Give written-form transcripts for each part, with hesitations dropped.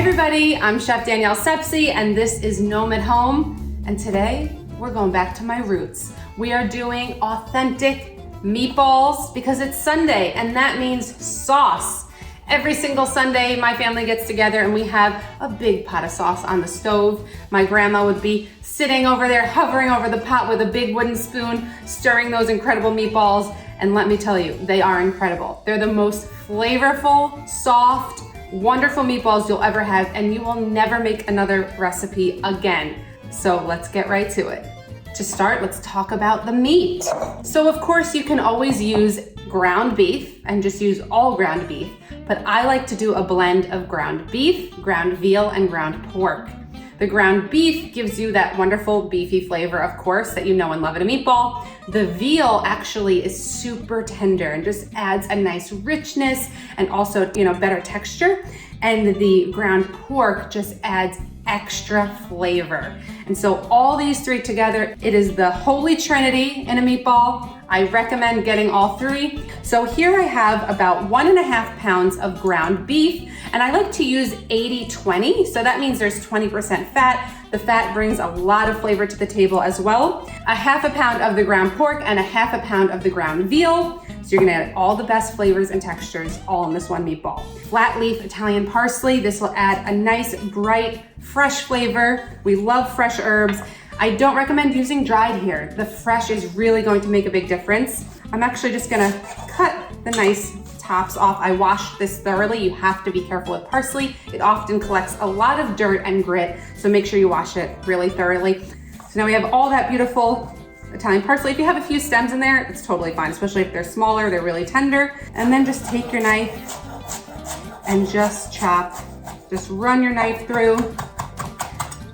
everybody, I'm Chef Danielle Sepsy and this is Gnome at Home. And today we're going back to my roots. We are doing authentic meatballs because it's Sunday and that means sauce. Every single Sunday my family gets together and we have a big pot of sauce on the stove. My grandma would be sitting over there hovering over the pot with a big wooden spoon, stirring those incredible meatballs. And let me tell you, they are incredible. They're the most flavorful, soft, wonderful meatballs you'll ever have, and you will never make another recipe again. So let's get right to it. To start, let's talk about the meat. So of course you can always use ground beef and just use all ground beef, but I like to do a blend of ground beef, ground veal, and ground pork. The ground beef gives you that wonderful beefy flavor, of course, that you know and love in a meatball. The veal actually is super tender and just adds a nice richness and also, better texture. And the ground pork just adds extra flavor. And so all these three together, it is the holy trinity in a meatball. I recommend getting all three. So here I have about 1.5 pounds of ground beef, and I like to use 80-20. So that means there's 20% fat. The fat brings a lot of flavor to the table as well. 1/2 pound of the ground pork and 1/2 pound of the ground veal. So you're gonna add all the best flavors and textures all in this one meatball. Flat leaf Italian parsley. This will add a nice, bright, fresh flavor. We love fresh herbs. I don't recommend using dried here. The fresh is really going to make a big difference. I'm actually just gonna cut the nice tops off. I washed this thoroughly. You have to be careful with parsley. It often collects a lot of dirt and grit, so make sure you wash it really thoroughly. So now we have all that beautiful Italian parsley. If you have a few stems in there, it's totally fine, especially if they're smaller, they're really tender. And then just take your knife and just chop. Just run your knife through.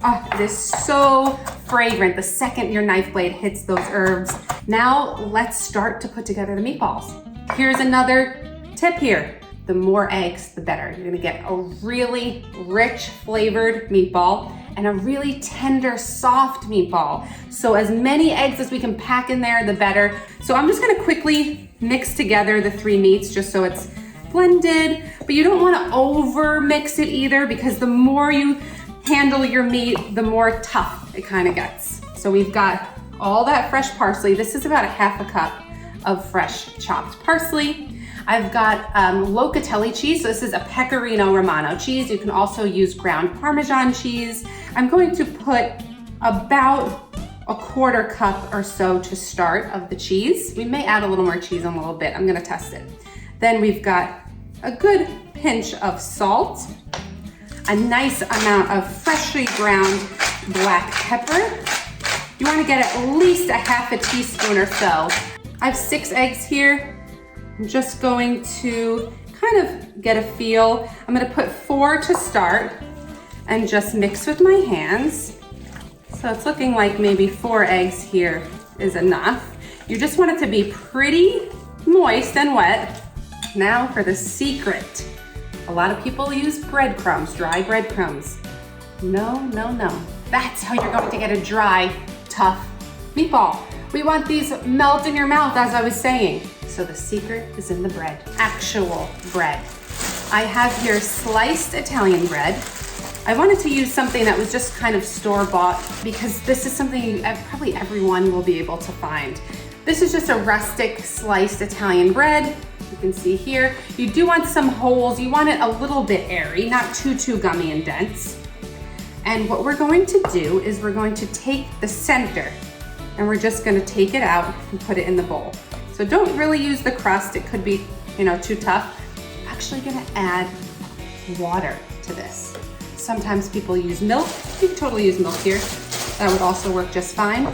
Oh, it is so fragrant the second your knife blade hits those herbs. Now let's start to put together the meatballs. Here's another tip here. The more eggs, the better. You're gonna get a really rich flavored meatball and a really tender, soft meatball. So as many eggs as we can pack in there, the better. So I'm just gonna quickly mix together the three meats just so it's blended, but you don't wanna over mix it either because the more you handle your meat, the more tough it kind of gets. So we've got all that fresh parsley. This is about 1/2 cup of fresh chopped parsley. I've got locatelli cheese. So this is a pecorino romano cheese. You can also use ground Parmesan cheese. I'm going to put about 1/4 cup or so to start of the cheese. We may add a little more cheese in a little bit. I'm gonna test it. Then we've got a good pinch of salt, a nice amount of freshly ground black pepper. You wanna get at least 1/2 teaspoon or so. I have 6 eggs here. I'm just going to kind of get a feel. I'm gonna put 4 to start and just mix with my hands. So it's looking like maybe 4 eggs here is enough. You just want it to be pretty moist and wet. Now for the secret. A lot of people use breadcrumbs, dry breadcrumbs. No, no, no. That's how you're going to get a dry, tough meatball. We want these melt in your mouth, as I was saying. So the secret is in the bread, actual bread. I have here sliced Italian bread. I wanted to use something that was just kind of store-bought because this is something probably everyone will be able to find. This is just a rustic sliced Italian bread. You can see here, you do want some holes. You want it a little bit airy, not too gummy and dense. And what we're going to do is we're going to take the center and we're just gonna take it out and put it in the bowl. So don't really use the crust. It could be, too tough. I'm actually gonna add water to this. Sometimes people use milk. You can totally use milk here. That would also work just fine.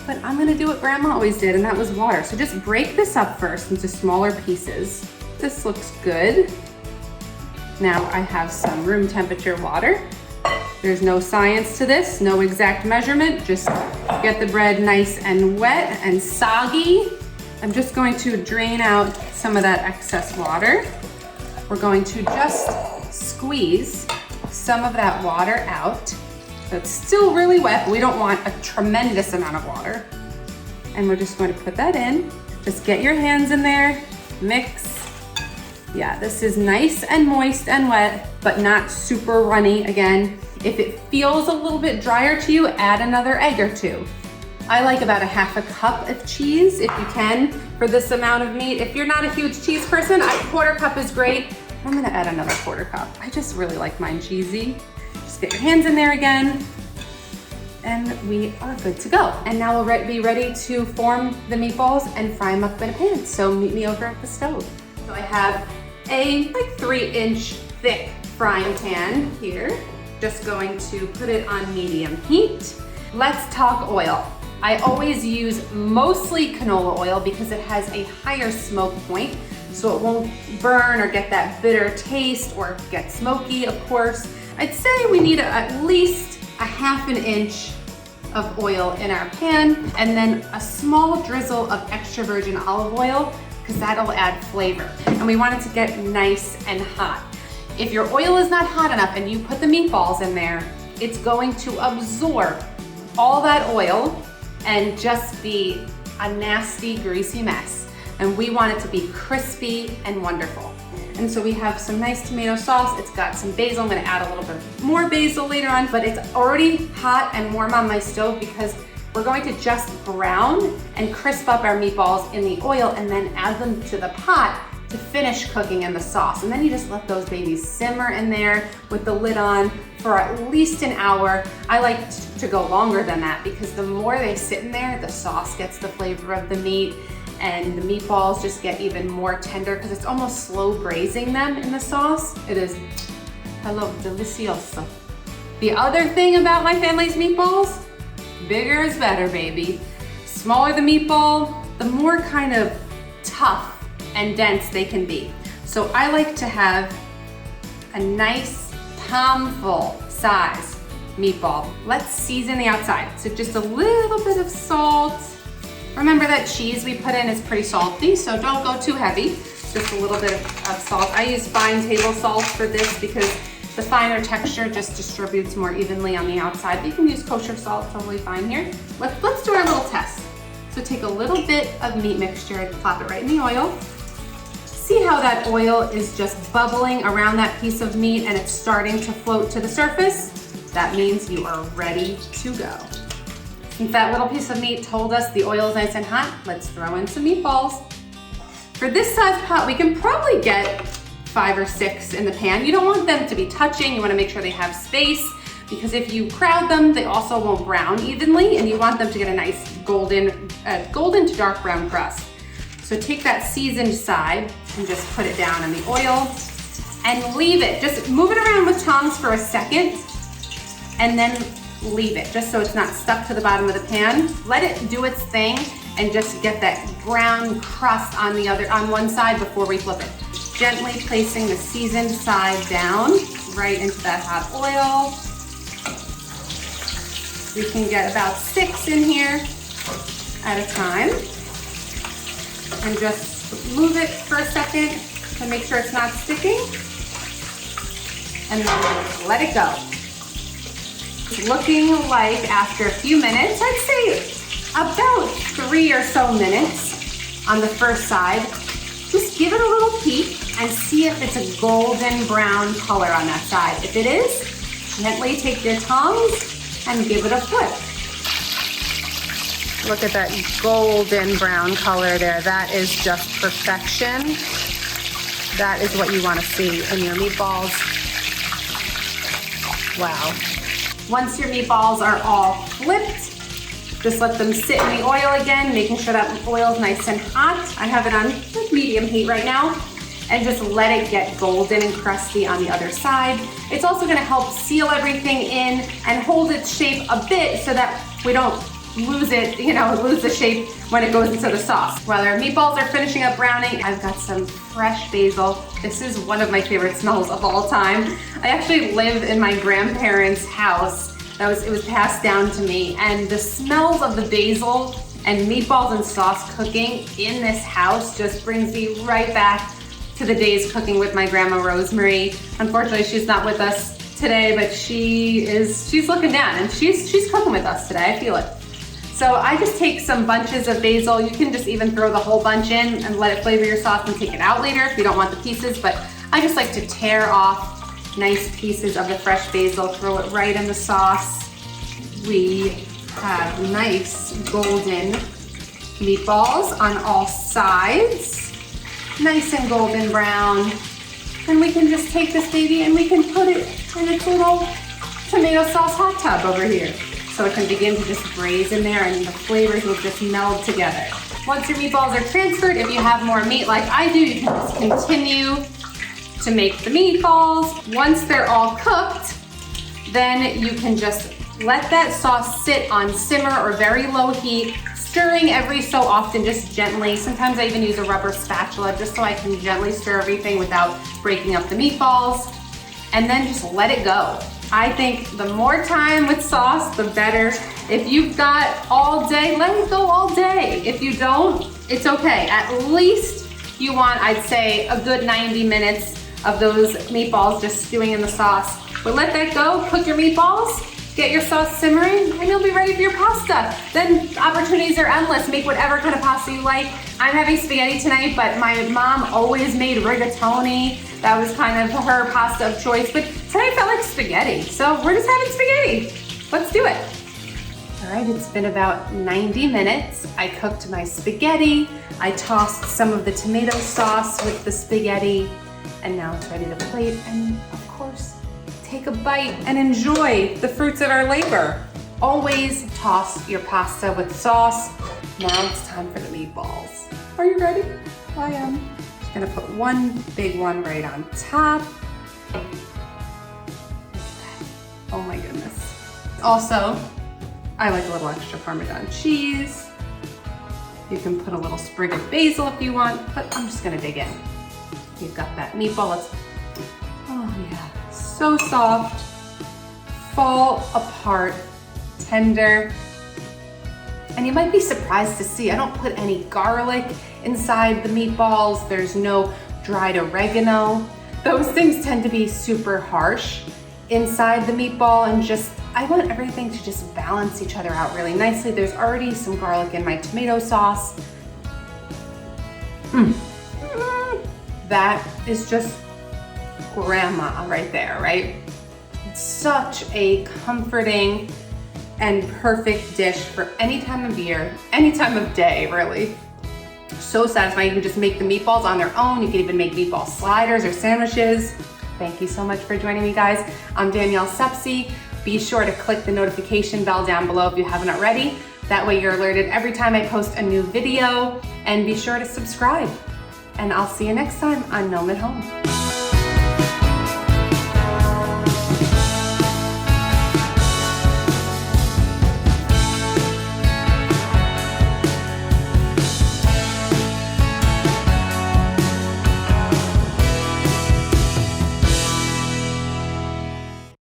But I'm gonna do what Grandma always did, and that was water. So just break this up first into smaller pieces. This looks good. Now I have some room temperature water. There's no science to this, no exact measurement. Just get the bread nice and wet and soggy. I'm just going to drain out some of that excess water. We're going to just squeeze some of that water out. So it's still really wet, but we don't want a tremendous amount of water. And we're just going to put that in. Just get your hands in there, mix, Yeah, this is nice and moist and wet, but not super runny. Again, if it feels a little bit drier to you, add another egg or two. I like about a half a cup of cheese if you can for this amount of meat. If you're not a huge cheese person, a quarter cup is great. I'm gonna add another quarter cup. I just really like mine cheesy. Just get your hands in there again, and we are good to go. And now we'll be ready to form the meatballs and fry them up in a pan. So meet me over at the stove. So I have a like 3-inch thick frying pan here. Just going to put it on medium heat. Let's talk oil. I always use mostly canola oil because it has a higher smoke point, so it won't burn or get that bitter taste or get smoky, of course. I'd say we need at least a half an inch of oil in our pan, and then a small drizzle of extra virgin olive oil, because that'll add flavor. And we want it to get nice and hot. If your oil is not hot enough and you put the meatballs in there, it's going to absorb all that oil and just be a nasty, greasy mess. And we want it to be crispy and wonderful. And so we have some nice tomato sauce. It's got some basil. I'm gonna add a little bit more basil later on, but it's already hot and warm on my stove because we're going to just brown and crisp up our meatballs in the oil and then add them to the pot to finish cooking in the sauce. And then you just let those babies simmer in there with the lid on for at least an hour. I like to go longer than that because the more they sit in there, the sauce gets the flavor of the meat and the meatballs just get even more tender because it's almost slow braising them in the sauce. It is, hello, delicioso. The other thing about my family's meatballs, bigger is better, baby. Smaller the meatball, the more kind of tough and dense they can be. So I like to have a nice palm-full size meatball. Let's season the outside. So just a little bit of salt. Remember that cheese we put in is pretty salty, so don't go too heavy. Just a little bit of salt. I use fine table salt for this because the finer texture just distributes more evenly on the outside. You can use kosher salt, totally fine here. Let's do our little test. So take a little bit of meat mixture and plop it right in the oil. See how that oil is just bubbling around that piece of meat and it's starting to float to the surface? That means you are ready to go. Since that little piece of meat told us the oil is nice and hot, let's throw in some meatballs. For this size pot, we can probably get 5 or 6 in the pan. You don't want them to be touching. You want to make sure they have space because if you crowd them, they also won't brown evenly and you want them to get a nice golden to dark brown crust. So take that seasoned side and just put it down in the oil and leave it. Just move it around with tongs for a second and then leave it just so it's not stuck to the bottom of the pan. Let it do its thing and just get that brown crust on one side before we flip it. Gently placing the seasoned side down right into that hot oil. We can get about 6 in here at a time. And just move it for a second to make sure it's not sticking. And then let it go. It's looking like after a few minutes, I'd say about 3 or so minutes on the first side, just give it a little peek and see if it's a golden brown color on that side. If it is, gently take your tongs and give it a flip. Look at that golden brown color there. That is just perfection. That is what you want to see in your meatballs. Wow. Once your meatballs are all flipped, just let them sit in the oil again, making sure that oil is nice and hot. I have it on medium heat right now. And just let it get golden and crusty on the other side. It's also gonna help seal everything in and hold its shape a bit so that we don't lose it, lose the shape when it goes into the sauce. While our meatballs are finishing up browning, I've got some fresh basil. This is one of my favorite smells of all time. I actually live in my grandparents' house. It was passed down to me, and the smells of the basil and meatballs and sauce cooking in this house just brings me right back to the days cooking with my grandma Rosemary. Unfortunately, she's not with us today, but she's looking down and she's cooking with us today. I feel it. So I just take some bunches of basil. You can just even throw the whole bunch in and let it flavor your sauce and take it out later if you don't want the pieces, but I just like to tear off nice pieces of the fresh basil, throw it right in the sauce. We have nice golden meatballs on all sides, nice and golden brown. And we can just take this baby and we can put it in its little tomato sauce hot tub over here. So it can begin to just braise in there and the flavors will just meld together. Once your meatballs are transferred, if you have more meat like I do, you can just continue to make the meatballs. Once they're all cooked, then you can just let that sauce sit on simmer or very low heat, stirring every so often, just gently. Sometimes I even use a rubber spatula just so I can gently stir everything without breaking up the meatballs. And then just let it go. I think the more time with sauce, the better. If you've got all day, let it go all day. If you don't, it's okay. At least you want, I'd say, a good 90 minutes of those meatballs just stewing in the sauce. But let that go, cook your meatballs, get your sauce simmering, and you'll be ready for your pasta. Then opportunities are endless. Make whatever kind of pasta you like. I'm having spaghetti tonight, but my mom always made rigatoni. That was kind of her pasta of choice, but tonight felt like spaghetti. So we're just having spaghetti. Let's do it. All right, it's been about 90 minutes. I cooked my spaghetti. I tossed some of the tomato sauce with the spaghetti, and now it's ready to plate and, of course, take a bite and enjoy the fruits of our labor. Always toss your pasta with sauce. Now it's time for the meatballs. Are you ready? I am. Just gonna put one big one right on top. Oh my goodness. Also, I like a little extra Parmesan cheese. You can put a little sprig of basil if you want, but I'm just gonna dig in. You've got that meatball. Oh yeah, so soft, fall apart, tender. And you might be surprised to see, I don't put any garlic inside the meatballs. There's no dried oregano. Those things tend to be super harsh inside the meatball, and just, I want everything to just balance each other out really nicely. There's already some garlic in my tomato sauce. That is just grandma right there, right? It's such a comforting and perfect dish for any time of year, any time of day, really. So satisfying. You can just make the meatballs on their own. You can even make meatball sliders or sandwiches. Thank you so much for joining me, guys. I'm Danielle Sepsy. Be sure to click the notification bell down below if you haven't already. That way you're alerted every time I post a new video, and be sure to subscribe. And I'll see you next time on Gnome at Home.